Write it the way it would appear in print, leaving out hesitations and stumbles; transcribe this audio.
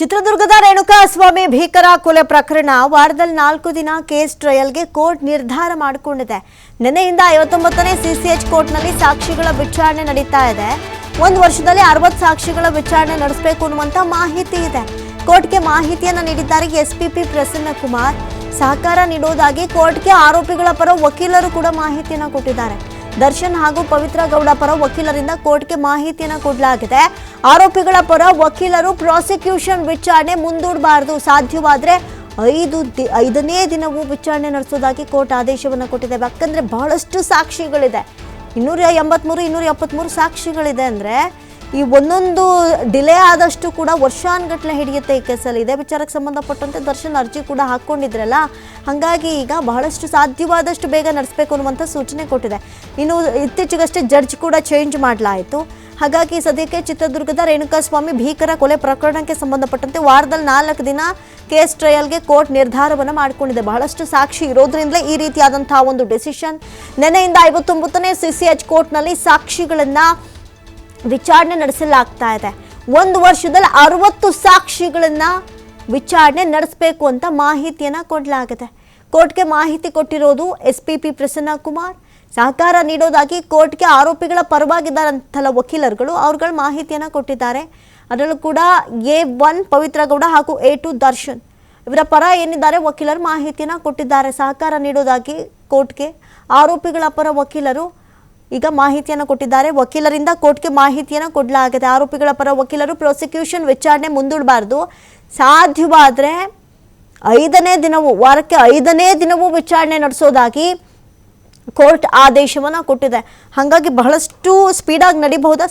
ಚಿತ್ರದುರ್ಗದ ರೇಣುಕಾಸ್ವಾಮಿ ಭೀಕರ ಕೊಲೆ ಪ್ರಕರಣ ವಾರದಲ್ಲಿ 4 ದಿನ ಕೇಸ್ ಟ್ರಯಲ್ಗೆ ಕೋರ್ಟ್ ನಿರ್ಧಾರ ಮಾಡಿಕೊಂಡಿದೆ. ನಿನ್ನೆಯಿಂದ 59ನೇ ಸಿಸಿಎಚ್ ಕೋರ್ಟ್ನಲ್ಲಿ ಸಾಕ್ಷಿಗಳ ವಿಚಾರಣೆ ನಡೀತಾ ಇದೆ. ಒಂದು ವರ್ಷದಲ್ಲಿ 60 ಸಾಕ್ಷಿಗಳ ವಿಚಾರಣೆ ನಡೆಸಬೇಕು ಅನ್ನುವಂತ ಮಾಹಿತಿ ಇದೆ. ಕೋರ್ಟ್ಗೆ ಮಾಹಿತಿಯನ್ನು ನೀಡಿದ್ದಾರೆ ಎಸ್ಪಿಪಿ ಪ್ರಸನ್ನ ಕುಮಾರ್. ಸಹಕಾರ ನೀಡುವುದಾಗಿ ಕೋರ್ಟ್ಗೆ ಆರೋಪಿಗಳ ಪರ ವಕೀಲರು ಕೂಡ ಮಾಹಿತಿಯನ್ನು ಕೊಟ್ಟಿದ್ದಾರೆ. ದರ್ಶನ್ ಹಾಗೂ ಪವಿತ್ರ ಗೌಡ ಪರ ವಕೀಲರಿಂದ ಕೋರ್ಟ್ಗೆ ಮಾಹಿತಿಯನ್ನು ಕೊಡಲಾಗಿದೆ. ಆರೋಪಿಗಳ ಪರ ವಕೀಲರು ಪ್ರಾಸಿಕ್ಯೂಷನ್ ವಿಚಾರಣೆ ಮುಂದೂಡಬಾರದು, ಸಾಧ್ಯವಾದರೆ 5ನೇ ದಿನವೂ ವಿಚಾರಣೆ ನಡೆಸೋದಾಗಿ ಕೋರ್ಟ್ ಆದೇಶವನ್ನು ಕೊಟ್ಟಿದೆ. ಯಾಕಂದ್ರೆ ಬಹಳಷ್ಟು ಸಾಕ್ಷಿಗಳಿದೆ, 283 273 ಸಾಕ್ಷಿಗಳಿದೆ. ಅಂದರೆ ಈ ಒಂದೊಂದು ಡಿಲೇ ಆದಷ್ಟು ಕೂಡ ವರ್ಷಾನುಗಟ್ಟಲೆ ಹಿಡಿಯುತ್ತೆ ಈ ಕೇಸಲ್ಲಿ. ಇದೇ ವಿಚಾರಕ್ಕೆ ಸಂಬಂಧಪಟ್ಟಂತೆ ದರ್ಶನ್ ಅರ್ಜಿ ಕೂಡ ಹಾಕ್ಕೊಂಡಿದ್ರಲ್ಲ, ಹಾಗಾಗಿ ಈಗ ಬಹಳಷ್ಟು ಸಾಧ್ಯವಾದಷ್ಟು ಬೇಗ ನಡೆಸಬೇಕು ಅನ್ನುವಂಥ ಸೂಚನೆ ಕೊಟ್ಟಿದೆ. ಇನ್ನು ಇತ್ತೀಚೆಗಷ್ಟೇ ಜಡ್ಜ್ ಕೂಡ ಚೇಂಜ್ ಮಾಡಲಾಯಿತು. ಹಾಗಾಗಿ ಸದ್ಯಕ್ಕೆ ಚಿತ್ರದುರ್ಗದ ರೇಣುಕಾಸ್ವಾಮಿ ಭೀಕರ ಕೊಲೆ ಪ್ರಕರಣಕ್ಕೆ ಸಂಬಂಧಪಟ್ಟಂತೆ ವಾರದಲ್ಲಿ 4 ದಿನ ಕೇಸ್ ಟ್ರಯಲ್ಗೆ ಕೋರ್ಟ್ ನಿರ್ಧಾರವನ್ನು ಮಾಡಿಕೊಂಡಿದೆ. ಬಹಳಷ್ಟು ಸಾಕ್ಷಿ ಇರೋದ್ರಿಂದಲೇ ಈ ರೀತಿಯಾದಂತಹ ಒಂದು ಡೆಸಿಷನ್. ನಿನ್ನೆಯಿಂದ 59ನೇ ಸಿಸಿಎಚ್ ಕೋರ್ಟ್ನಲ್ಲಿ ಸಾಕ್ಷಿಗಳನ್ನು ವಿಚಾರಣೆ ನಡೆಸಲಾಗ್ತಾ ಇದೆ. ಒಂದು ವರ್ಷದಲ್ಲಿ 60 ಸಾಕ್ಷಿಗಳನ್ನ ವಿಚಾರಣೆ ನಡೆಸಬೇಕು ಅಂತ ಮಾಹಿತಿಯನ್ನು ಕೊಡಲಾಗಿದೆ. ಕೋರ್ಟ್ಗೆ ಮಾಹಿತಿ ಕೊಟ್ಟಿರೋದು ಎಸ್ಪಿಪಿ ಪ್ರಸನ್ನ ಕುಮಾರ್. ಸಹಕಾರ ನೀಡೋದಾಗಿ ಕೋರ್ಟ್ಗೆ ಆರೋಪಿಗಳ ಪರವಾಗಿದ್ದಾರಂತಲ್ಲ ವಕೀಲರುಗಳು, ಅವ್ರುಗಳ ಮಾಹಿತಿಯನ್ನು ಕೊಟ್ಟಿದ್ದಾರೆ. ಅದರಲ್ಲೂ ಕೂಡ A1 ಪವಿತ್ರ ಗೌಡ ಹಾಗೂ A2 ದರ್ಶನ್ ಇವರ ಪರ ಏನಿದ್ದಾರೆ ವಕೀಲರು ಮಾಹಿತಿಯನ್ನು ಕೊಟ್ಟಿದ್ದಾರೆ. ಸಹಕಾರ ನೀಡೋದಾಗಿ ಕೋರ್ಟ್ಗೆ ಆರೋಪಿಗಳ ಪರ ವಕೀಲರು ಈಗ ಮಾಹಿತಿಯನ್ನು ಕೊಟ್ಟಿದ್ದಾರೆ. ವಕೀಲರಿಂದ ಕೋರ್ಟ್ಗೆ ಮಾಹಿತಿಯನ್ನು ಕೊಡಲಾಗಿದೆ. ಆರೋಪಿಗಳ ಪರ ವಕೀಲರು ಪ್ರಾಸಿಕ್ಯೂಷನ್ ವಿಚಾರಣೆ ಮುಂದೂಡಬಾರ್ದು, ಸಾಧ್ಯವಾದರೆ 5ನೇ ದಿನವೂ ವಾರಕ್ಕೆ 5ನೇ ದಿನವೂ ವಿಚಾರಣೆ ನಡೆಸೋದಾಗಿ ಕೋರ್ಟ್ ಆದೇಶವನ್ನು ಕೊಟ್ಟಿದೆ. ಹಾಗಾಗಿ ಬಹಳಷ್ಟು ಸ್ಪೀಡಾಗಿ ನಡೀಬಹುದಾ?